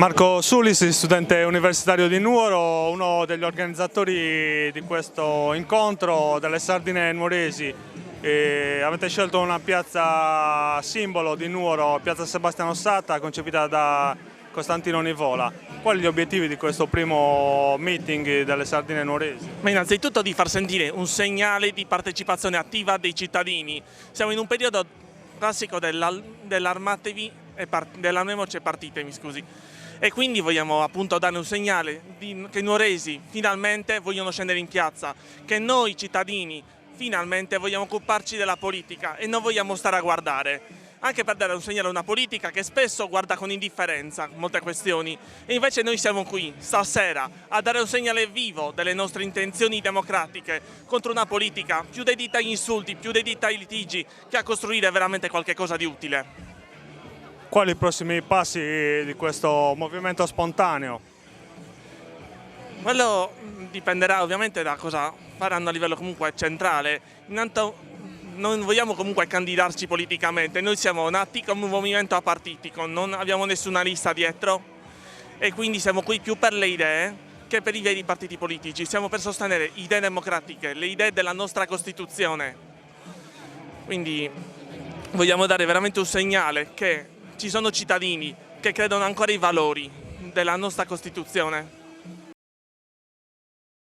Marco Sulis, studente universitario di Nuoro, uno degli organizzatori di questo incontro delle sardine nuoresi. Avete scelto una piazza simbolo di Nuoro, piazza Sebastiano Satta, concepita da Costantino Nivola. Quali gli obiettivi di questo primo meeting delle sardine nuoresi? Ma innanzitutto di far sentire un segnale di partecipazione attiva dei cittadini. Siamo in un periodo classico dell'armatevi e dell'armiamoci e partitevi, scusi. E quindi vogliamo appunto dare un segnale che i nuoresi finalmente vogliono scendere in piazza, che noi cittadini finalmente vogliamo occuparci della politica e non vogliamo stare a guardare. Anche per dare un segnale a una politica che spesso guarda con indifferenza molte questioni, e invece noi siamo qui stasera a dare un segnale vivo delle nostre intenzioni democratiche contro una politica più dedita agli insulti, più dedita ai litigi, che a costruire veramente qualche cosa di utile. Quali i prossimi passi di questo movimento spontaneo? Quello dipenderà ovviamente da cosa faranno a livello comunque centrale. Intanto non vogliamo comunque candidarci politicamente, noi siamo nati come un movimento apartitico, non abbiamo nessuna lista dietro e quindi siamo qui più per le idee che per i veri partiti politici. Siamo per sostenere idee democratiche, le idee della nostra Costituzione. Quindi vogliamo dare veramente un segnale che ci sono cittadini che credono ancora ai valori della nostra Costituzione.